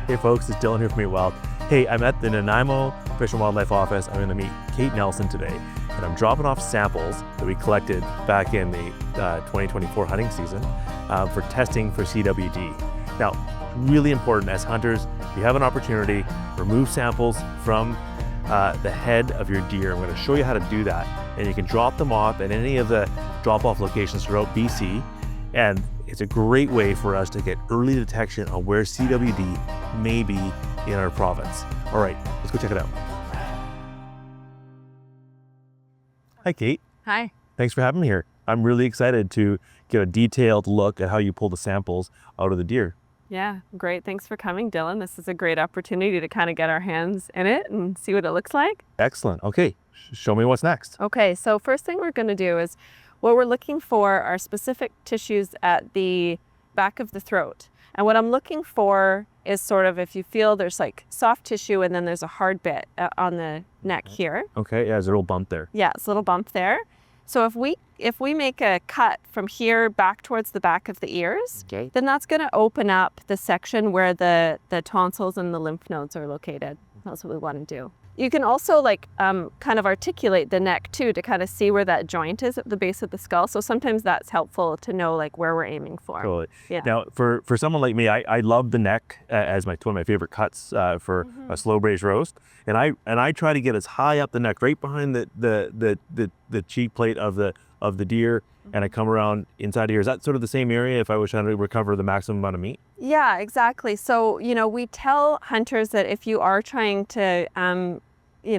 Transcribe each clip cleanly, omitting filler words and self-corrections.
Hey folks, it's Dylan here from Eat Wild. Hey, I'm at the Nanaimo Fish and Wildlife Office. I'm going to meet Kate Nelson today, and I'm dropping off samples that we collected back in the 2024 hunting season for testing for CWD. Now, really important as hunters, if you have an opportunity, remove samples from the head of your deer. I'm going to show you how to do that, and you can drop them off at any of the drop-off locations throughout BC, and it's a great way for us to get early detection on where CWD may be in our province. All right, let's go check it out. Hi, Kate. Hi. Thanks for having me here. I'm really excited to get a detailed look at how you pull the samples out of the deer. Yeah, great. Thanks for coming, Dylan. This is a great opportunity to kind of get our hands in it and see what it looks like. Excellent. Okay, show me what's next. Okay, so first thing we're going to do is what we're looking for are specific tissues at the back of the throat. And what I'm looking for is sort of if you feel there's like soft tissue and then there's a hard bit on the neck here. Okay, yeah, there's a little bump there. Yeah, it's a little bump there. So if we make a cut from here back towards the back of the ears, Okay. then that's going to open up the section where the tonsils and the lymph nodes are located. That's what we want to do. You can also kind of articulate the neck too to kind of see where that joint is at the base of the skull. So sometimes that's helpful to know like where we're aiming for. Totally. Yeah. Now, for someone like me, I love the neck as one of my favorite cuts for a slow braised roast, and I try to get as high up the neck, right behind the cheek plate of the deer, and I come around inside here. Is that sort of the same area if I was trying to recover the maximum amount of meat? Yeah, exactly. So we tell hunters that if you are trying to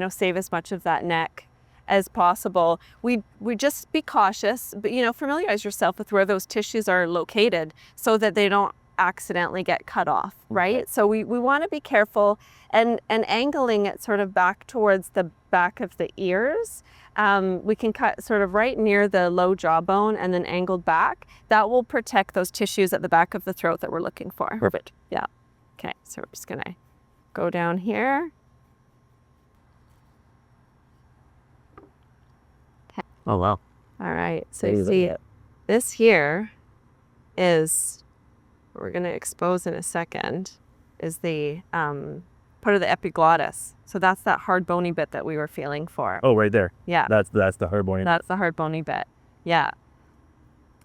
save as much of that neck as possible, we just be cautious, but familiarize yourself with where those tissues are located so that they don't accidentally get cut off, right? Okay. So we want to be careful and angling it sort of back towards the back of the ears. We can cut sort of right near the low jawbone and then angled back. That will protect those tissues at the back of the throat that we're looking for. Perfect. Yeah. Okay, so we're just gonna go down here. Oh, wow. All right, so you see this here is, what we're gonna expose in a second, is the part of the epiglottis. So that's that hard bony bit that we were feeling for. Oh, right there. Yeah. That's the hard bony. That's the hard bony bit. Yeah.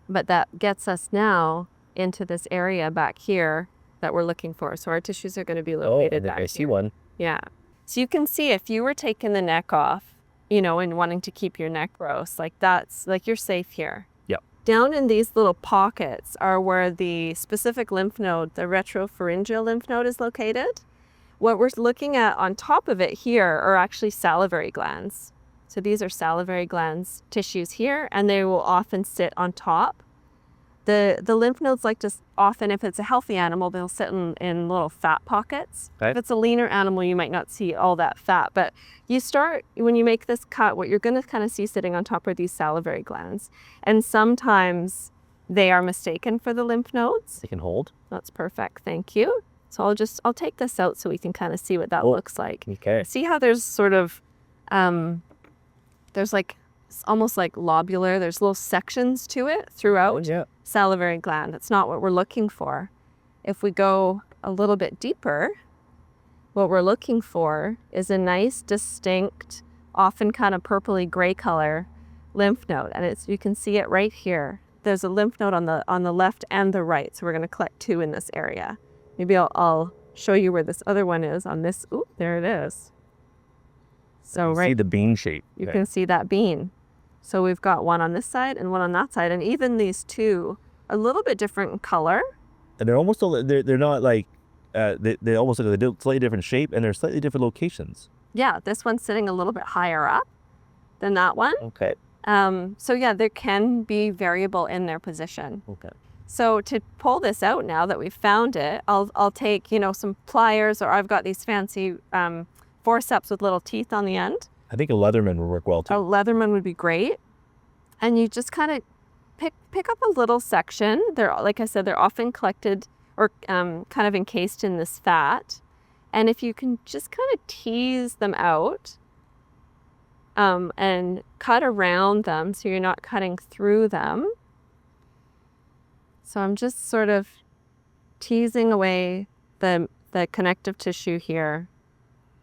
But that gets us now into this area back here that we're looking for. So our tissues are going to be located back here. I see one. Yeah. So you can see if you were taking the neck off, and wanting to keep your neck roast, that's like you're safe here. Yep. Down in these little pockets are where the specific lymph node, the retropharyngeal lymph node, is located. What we're looking at on top of it here are actually salivary glands. So these are salivary glands tissues here, and they will often sit on top. The lymph nodes like to often, if it's a healthy animal, they'll sit in little fat pockets. Okay. If it's a leaner animal, you might not see all that fat. But when you make this cut, what you're going to kind of see sitting on top are these salivary glands. And sometimes they are mistaken for the lymph nodes. They can hold. That's perfect. Thank you. So I'll take this out so we can kind of see what that looks like. Okay. See how there's sort of, there's almost like lobular, there's little sections to it throughout salivary gland. That's not what we're looking for. If we go a little bit deeper, what we're looking for is a nice, distinct, often kind of purpley gray color lymph node. And you can see it right here. There's a lymph node on the left and the right. So we're going to collect two in this area. Maybe I'll show you where this other one is on this. Ooh, there it is. So you see the bean shape. You can see that bean. So we've got one on this side and one on that side, and even these two, a little bit different in color. And they're almost they're not like they almost look like a slightly different shape, and they're slightly different locations. Yeah, this one's sitting a little bit higher up than that one. Okay. So yeah, there can be variable in their position. Okay. So to pull this out now that we've found it, I'll take some pliers, or I've got these fancy forceps with little teeth on the end. I think a Leatherman would work well too. A Leatherman would be great. And you just kind of pick up a little section. Like I said, they're often collected or kind of encased in this fat. And if you can just kind of tease them out and cut around them so you're not cutting through them. So I'm just sort of teasing away the the connective tissue here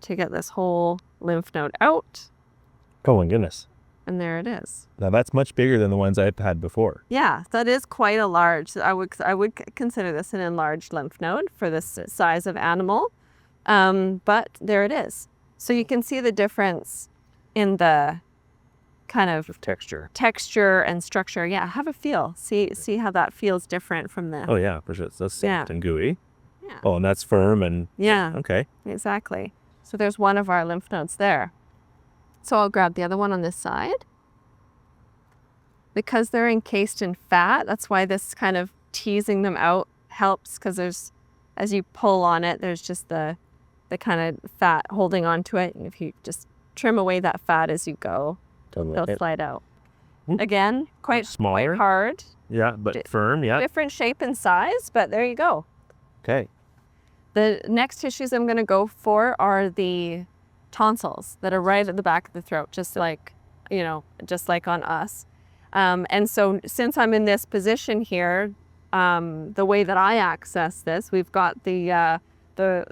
to get this whole lymph node out. Oh my goodness. And there it is. Now that's much bigger than the ones I've had before. Yeah, that is quite a large. I would consider this an enlarged lymph node for this size of animal. But there it is. So you can see the difference in the kind of texture and structure. Yeah, have a feel. See how that feels different from the. Oh yeah, for sure. That's soft and gooey. Yeah. Oh, and that's firm and. Yeah. Okay. Exactly. So there's one of our lymph nodes there. So I'll grab the other one on this side. Because they're encased in fat, that's why this kind of teasing them out helps, because there's, as you pull on it, there's just the kind of fat holding onto it. And if you just trim away that fat as you go, they'll slide out. Again, quite smaller, quite hard. Yeah, but firm, yeah. Different shape and size, but there you go. Okay. The next tissues I'm going to go for are the tonsils that are right at the back of the throat, just like on us. And so since I'm in this position here, the way that I access this, we've got the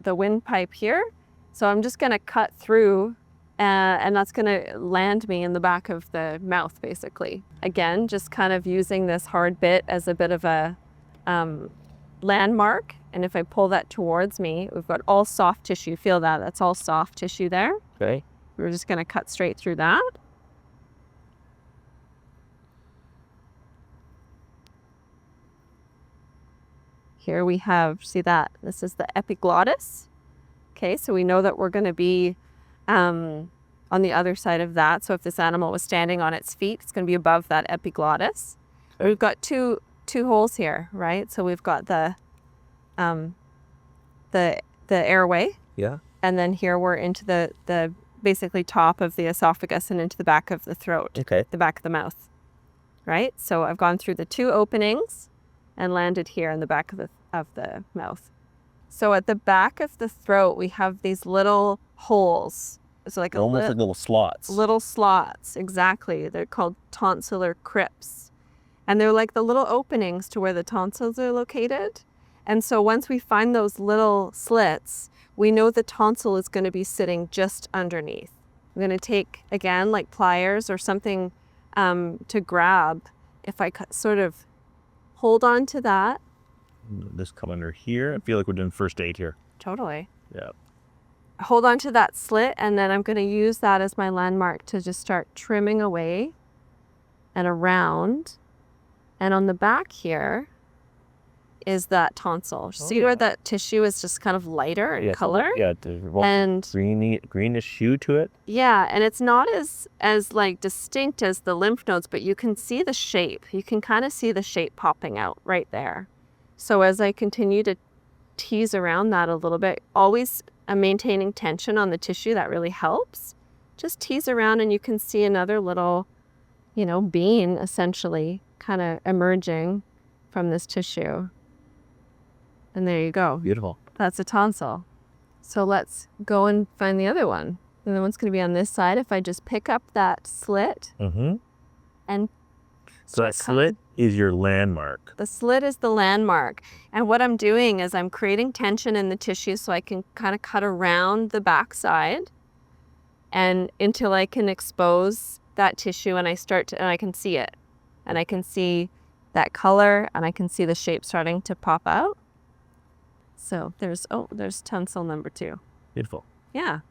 windpipe here. So I'm just going to cut through and that's going to land me in the back of the mouth, basically. Again, just kind of using this hard bit as a bit of a landmark. And if I pull that towards me, we've got all soft tissue. Feel that? That's all soft tissue there. Okay. We're just going to cut straight through that. Here we have, see that? This is the epiglottis. Okay, so we know that we're going to be on the other side of that. So if this animal was standing on its feet, it's going to be above that epiglottis. We've got two holes here, right? So we've got the airway. Yeah. And then here we're into the basically top of the esophagus and into the back of the throat. Okay. The back of the mouth. Right? So I've gone through the two openings and landed here in the back of the mouth. So at the back of the throat, we have these little holes. So like almost like little slots. Little slots, exactly. They're called tonsillar crypts. And they're like the little openings to where the tonsils are located. And so once we find those little slits, we know the tonsil is going to be sitting just underneath. I'm going to take, again, like pliers or something to grab. If I sort of hold on to that. This come under here. I feel like we're doing first aid here. Totally. Yeah. Hold on to that slit, and then I'm going to use that as my landmark to just start trimming away and around. And on the back here is that tonsil. See where that tissue is just kind of lighter in color? Yeah, and greenish hue to it. Yeah, and it's not as like distinct as the lymph nodes, but you can see the shape. You can kind of see the shape popping out right there. So as I continue to tease around that a little bit, always maintaining tension on the tissue, that really helps. Just tease around and you can see another little, bean essentially kind of emerging from this tissue. And there you go. Beautiful. That's a tonsil. So let's go and find the other one. The other one's going to be on this side. If I just pick up that slit and so that slit is your landmark. The slit is the landmark. And what I'm doing is I'm creating tension in the tissue so I can kind of cut around the backside and until I can expose that tissue and I can see it. And I can see that color and I can see the shape starting to pop out. So there's tonsil number 2. Beautiful. Yeah.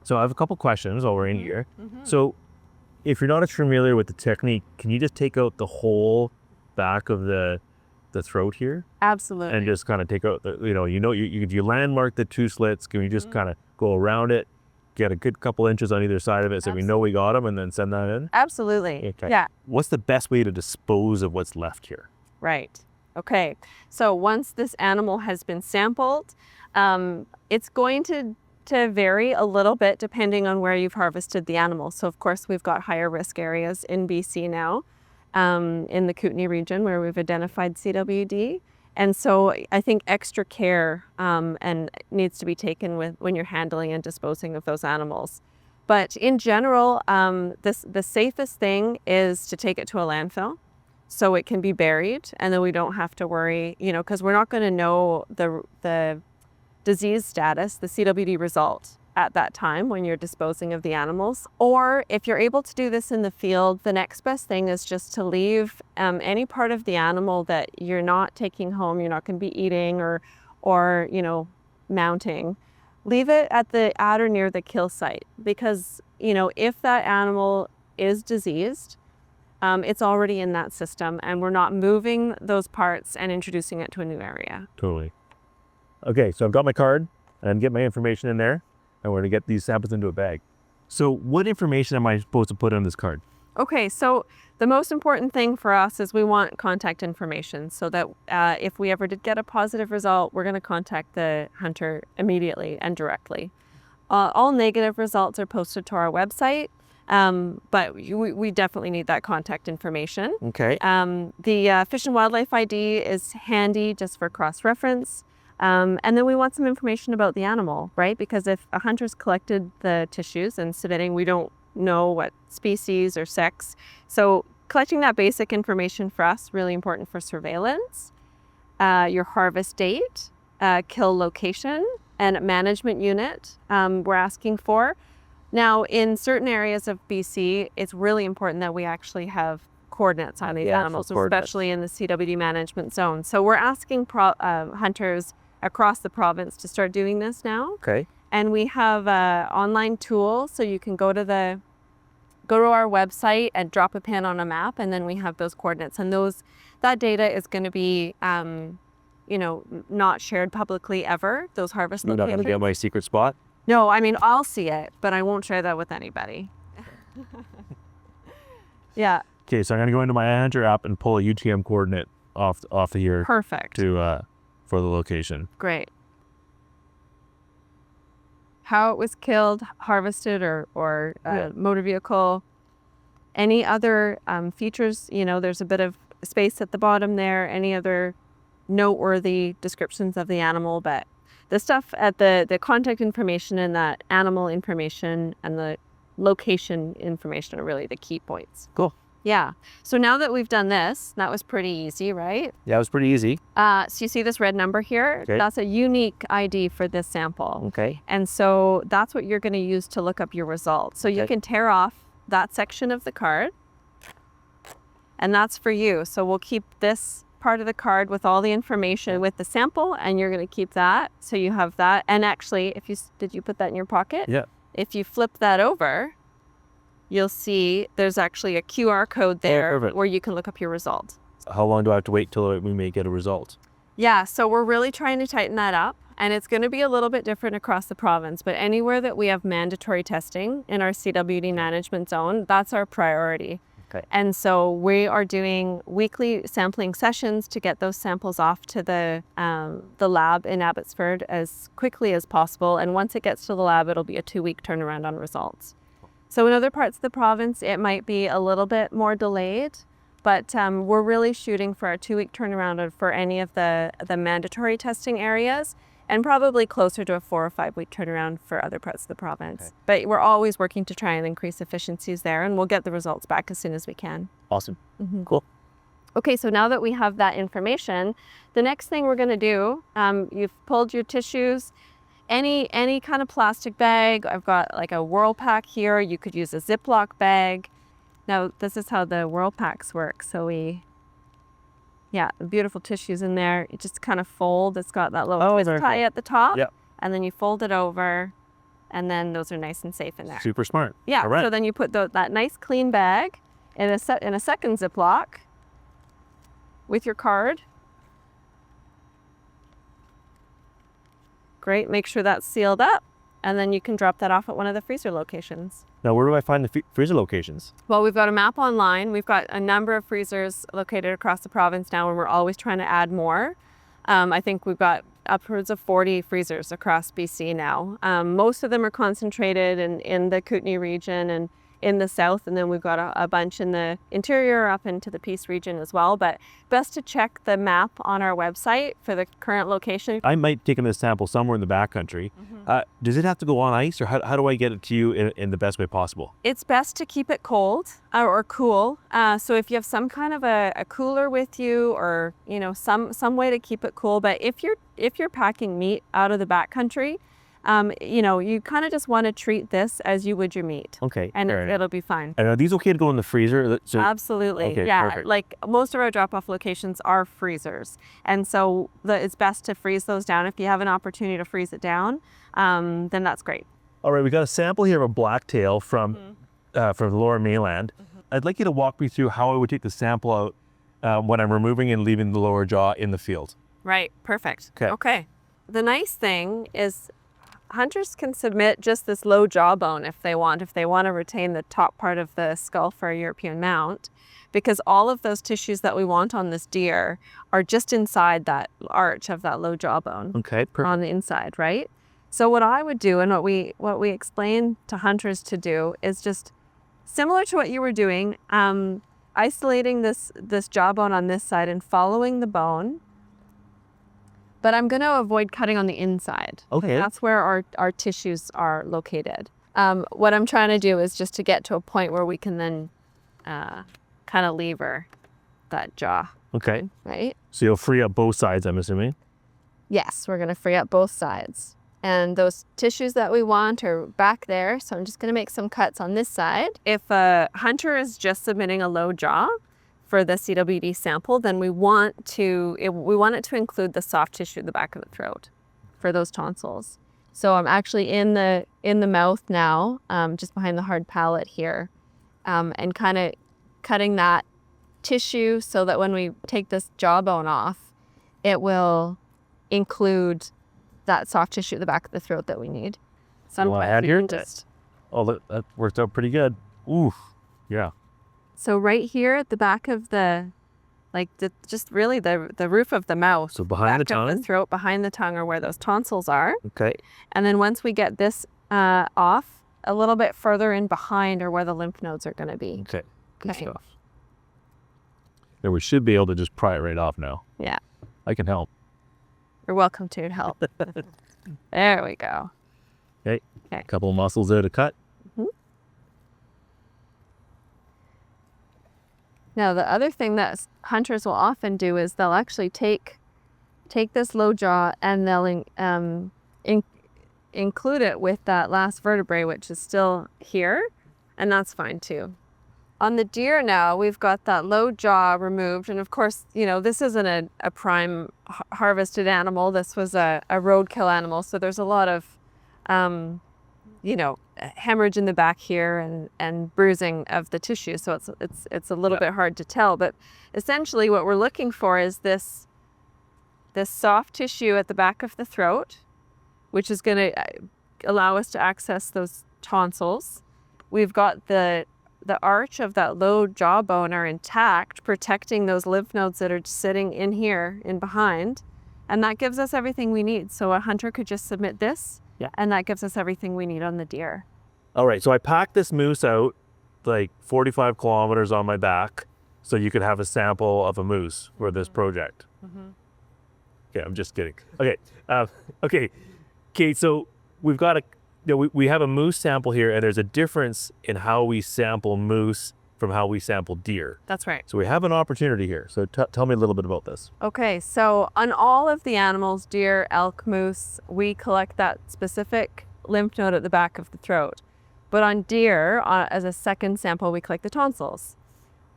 So I have a couple questions while we're in here. So if you're not familiar with the technique, can you just take out the whole back of the throat here? Absolutely. And just kind of take out if you landmark the 2 slits, can we just kind of go around it, get a good couple inches on either side of it so we know we got them and then send that in? Absolutely. Okay. Yeah. What's the best way to dispose of what's left here? Right. Okay. So once this animal has been sampled, it's going to vary a little bit depending on where you've harvested the animal. So of course we've got higher risk areas in BC now, in the Kootenay region where we've identified CWD. And so I think extra care and needs to be taken when you're handling and disposing of those animals. But in general, the safest thing is to take it to a landfill so it can be buried, and then we don't have to worry, because we're not going to know the disease status, the CWD result at that time when you're disposing of the animals. Or if you're able to do this in the field, the next best thing is just to leave any part of the animal that you're not taking home, you're not going to be eating or mounting. Leave it at or near the kill site, because if that animal is diseased, it's already in that system, and we're not moving those parts and introducing it to a new area. Totally. Okay, so I've got my card and I'm getting my information in there, and we're gonna get these samples into a bag. So what information am I supposed to put on this card? Okay, so the most important thing for us is we want contact information, so that if we ever did get a positive result, we're going to contact the hunter immediately and directly. All negative results are posted to our website, but we definitely need that contact information. Okay. The Fish and Wildlife ID is handy just for cross-reference. And then we want some information about the animal, right? Because if a hunter's collected the tissues and submitting, we don't know what species or sex. So collecting that basic information for us, really important for surveillance. Your harvest date, kill location, and management unit we're asking for. Now, in certain areas of BC, it's really important that we actually have coordinates on these animals, especially in the CWD management zone. So we're asking hunters across the province to start doing this now. Okay. And we have an online tool, so you can go to our website and drop a pin on a map, and then we have those coordinates. And that data is going to be, not shared publicly ever. Those harvest locations. You're not going to get my secret spot? No, I mean, I'll see it, but I won't share that with anybody. Yeah. Okay, so I'm going to go into my Hunter app and pull a UTM coordinate off of here. Perfect. For the location. Great. How it was killed, harvested, or motor vehicle. Any other features, there's a bit of space at the bottom there. Any other noteworthy descriptions of the animal, but the stuff at the contact information and that animal information and the location information are really the key points. Cool. Yeah. So now that we've done this, that was pretty easy, right? Yeah, it was pretty easy. So you see this red number here? Okay. That's a unique ID for this sample. Okay. And so that's what you're going to use to look up your results. So you can tear off that section of the card, and that's for you. So we'll keep this part of the card with all the information with the sample, and you're going to keep that. So you have that. And actually, did you put that in your pocket? Yeah. If you flip that over, you'll see there's actually a QR code there where you can look up your result. How long do I have to wait till we may get a result? Yeah, so we're really trying to tighten that up, and it's going to be a little bit different across the province, but anywhere that we have mandatory testing in our CWD management zone, that's our priority. Okay. And so we are doing weekly sampling sessions to get those samples off to the lab in Abbotsford as quickly as possible. And once it gets to the lab, it'll be a 2-week turnaround on results. So in other parts of the province, it might be a little bit more delayed, but we're really shooting for a 2-week turnaround for any of the mandatory testing areas, and probably closer to a 4 or 5 week turnaround for other parts of the province. Okay. But we're always working to try and increase efficiencies there, and we'll get the results back as soon as we can. Awesome. Cool. Okay, so now that we have that information, the next thing we're going to do, you've pulled your tissues, any kind of plastic bag. I've got like a Whirl Pack here. You could use a Ziploc bag. Now, this is how the Whirl Packs work. So beautiful tissues in there. You just kind of fold. It's got that little twist tie at the top. Yep. And then you fold it over, and then those are nice and safe in there. Super smart. Yeah. All right. So then you put that nice clean bag in a second Ziploc with your card. Great. Make sure that's sealed up, and then you can drop that off at one of the freezer locations. Now, where do I find the freezer locations? Well, we've got a map online. We've got a number of freezers located across the province now, and we're always trying to add more. I think we've got upwards of 40 freezers across BC now. Most of them are concentrated in the Kootenay region and in the south, and then we've got a bunch in the interior up into the Peace region as well. But best to check the map on our website for the current location. I might take a sample somewhere in the backcountry. Does it have to go on ice, or how do I get it to you in the best way possible? It's best to keep it cold or cool. So if you have some kind of a cooler with you, or some way to keep it cool. But if you're packing meat out of the backcountry, you kind of just want to treat this as you would your meat. Okay. And it'll be fine. And are these okay to go in the freezer? Absolutely. Okay, yeah. perfect. Like most of our drop-off locations are freezers. And so it's best to freeze those down. If you have an opportunity to freeze it down, then that's great. All right, we got a sample here of a blacktail from the lower mainland. I'd like you to walk me through how I would take the sample out when I'm removing and leaving the lower jaw in the field. Right. Perfect. Okay. The nice thing is hunters can submit just this low jawbone if they want to retain the top part of the skull for a European mount, because all of those tissues that we want on this deer are just inside that arch of that low jawbone. Okay, perfect. On the inside, right? So what I would do, and what we explain to hunters to do, is just similar to what you were doing, isolating this jawbone on this side and following the bone. But I'm going to avoid cutting on the inside. Okay. That's where our tissues are located. What I'm trying to do is just to get to a point where we can then kind of lever that jaw. Okay. Right? So you'll free up both sides, I'm assuming? Yes, we're going to free up both sides. And those tissues that we want are back there. So I'm just going to make some cuts on this side. If a hunter is just submitting a low jaw for the CWD sample, then we want it to include the soft tissue at the back of the throat for those tonsils. So I'm actually in the mouth now, just behind the hard palate here, and kind of cutting that tissue so that when we take this jawbone off, it will include that soft tissue at the back of the throat that we need. You want to add here? Oh, that worked out pretty good. Ooh, yeah. So right here at the back of the roof of the mouth. So behind the back of tongue? the throat, behind the tongue, are where those tonsils are. Okay. And then once we get this off, a little bit further in behind are where the lymph nodes are going to be. Okay. Good Okay. stuff. Then we should be able to just pry it right off now. Yeah. I can help. You're welcome to help. There we go. Okay. Okay. A couple of muscles there to cut. Now, the other thing that hunters will often do is they'll actually take this low jaw and they'll include it with that last vertebrae, which is still here, and that's fine too. On the deer now, we've got that low jaw removed, and of course, this isn't a prime harvested animal. This was a roadkill animal, so there's a lot of hemorrhage in the back here and bruising of the tissue. So it's a little bit hard to tell, but essentially what we're looking for is this soft tissue at the back of the throat, which is going to allow us to access those tonsils. We've got the arch of that low jawbone are intact, protecting those lymph nodes that are sitting in here in behind. And that gives us everything we need. So a hunter could just submit this, and that gives us everything we need on the deer. All right, so I packed this moose out like 45 kilometers on my back so you could have a sample of a moose for this project. Okay, I'm just kidding. Okay, okay, Kate, so we've got we have a moose sample here, and there's a difference in how we sample moose from how we sample deer. That's right. So we have an opportunity here. So tell me a little bit about this. Okay, so on all of the animals, deer, elk, moose, we collect that specific lymph node at the back of the throat. But on deer, as a second sample, we collect the tonsils.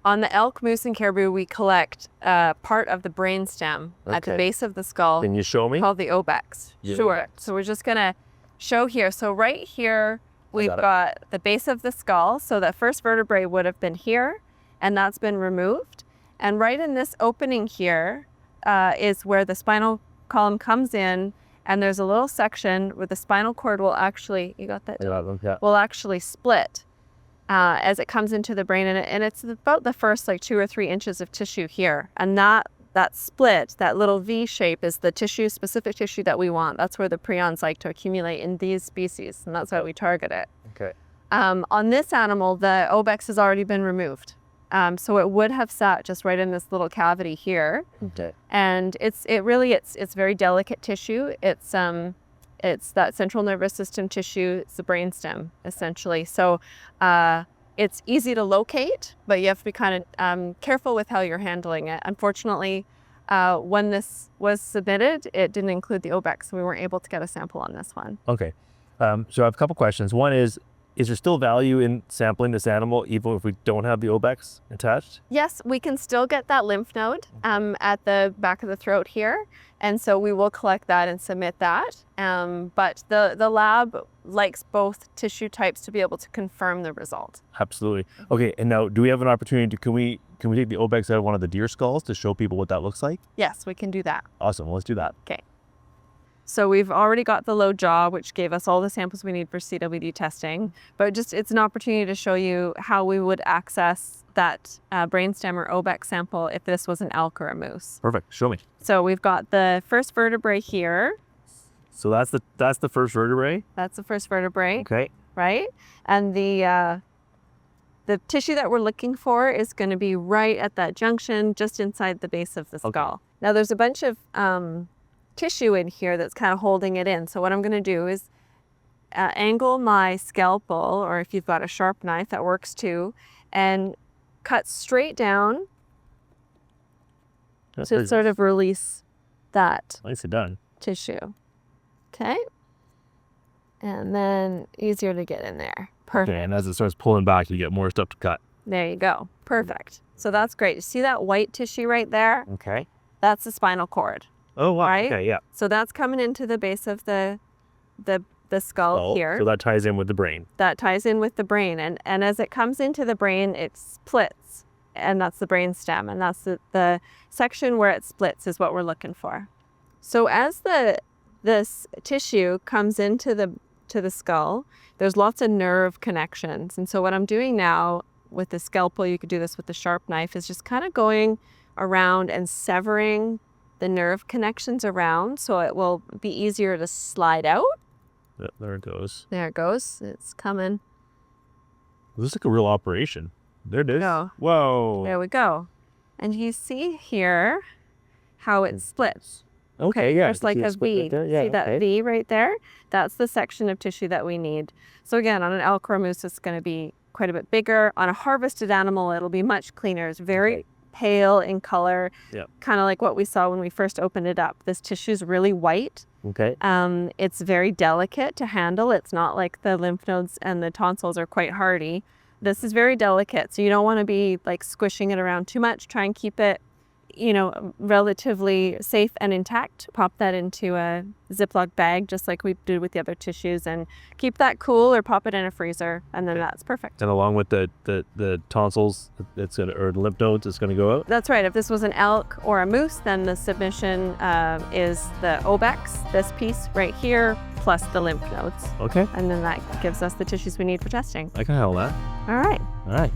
On the elk, moose, and caribou, we collect part of the brainstem at the base of the skull. Can you show me? Called the obex. Yeah. Sure. So we're just going to show here. So right here, we've got the base of the skull. So the first vertebrae would have been here, and that's been removed. And right in this opening here is where the spinal column comes in, and there's a little section where the spinal cord will actually, you got that? Yeah. Will actually split as it comes into the brain, and it's about the first 2 or 3 inches of tissue here. And that split, that little V shape, is the specific tissue that we want. That's where the prions like to accumulate in these species, and that's why we target it. Okay. On this animal, the obex has already been removed. So it would have sat just right in this little cavity here. Okay. And it's very delicate tissue. It's that central nervous system tissue. It's the brainstem, essentially. So it's easy to locate, but you have to be kind of careful with how you're handling it. Unfortunately, when this was submitted, it didn't include the obex, so we weren't able to get a sample on this one. Okay. So I have a couple questions. One is there still value in sampling this animal even if we don't have the obex attached? Yes, we can still get that lymph node at the back of the throat here. And so we will collect that and submit that. But the lab likes both tissue types to be able to confirm the result. Absolutely. Okay, and now do we have an opportunity can we take the obex out of one of the deer skulls to show people what that looks like? Yes, we can do that. Awesome, well, let's do that. Okay. So we've already got the low jaw, which gave us all the samples we need for CWD testing, but it's an opportunity to show you how we would access that brainstem or obex sample if this was an elk or a moose. Perfect, show me. So we've got the first vertebrae here. So that's the first vertebrae? That's the first vertebrae. Okay. Right? And the tissue that we're looking for is going to be right at that junction, just inside the base of the skull. Okay. Now there's a bunch of tissue in here that's kind of holding it in. So what I'm going to do is angle my scalpel, or if you've got a sharp knife, that works too, and cut straight down to sort of release that nicely done. tissue. Okay. And then easier to get in there. Perfect. Okay, and as it starts pulling back, you get more stuff to cut. There you go. Perfect. So that's great. You see that white tissue right there? Okay. That's the spinal cord. Oh, wow. Right? Okay, yeah. So that's coming into the base of the skull here. So that ties in with the brain. That ties in with the brain. And as it comes into the brain, it splits. And that's the brain stem. And that's the section where it splits is what we're looking for. So as this tissue comes into the skull, there's lots of nerve connections. And so what I'm doing now with the scalpel, you could do this with the sharp knife, is just kind of going around and severing the nerve connections around so it will be easier to slide out. There it goes. There it goes. It's coming. This is like a real operation. There it is. Go. Whoa. There we go. And you see here how it splits. Okay, yeah. There's like a V. Right yeah, see that V right there? That's the section of tissue that we need. So again, on an elk or a moose, it's going to be quite a bit bigger. On a harvested animal, it'll be much cleaner. It's very pale in color, kind of like what we saw when we first opened it up. This tissue is really white. Okay. It's very delicate to handle. It's not like the lymph nodes and the tonsils are quite hardy. This is very delicate, so you don't want to be like squishing it around too much. Try and keep it, relatively safe and intact. Pop that into a Ziploc bag, just like we did with the other tissues, and keep that cool or pop it in a freezer, and then that's perfect. And along with the tonsils, or the lymph nodes, it's gonna go out? That's right. If this was an elk or a moose, then the submission is the obex, this piece right here, plus the lymph nodes. Okay. And then that gives us the tissues we need for testing. I can handle that. All right. All right.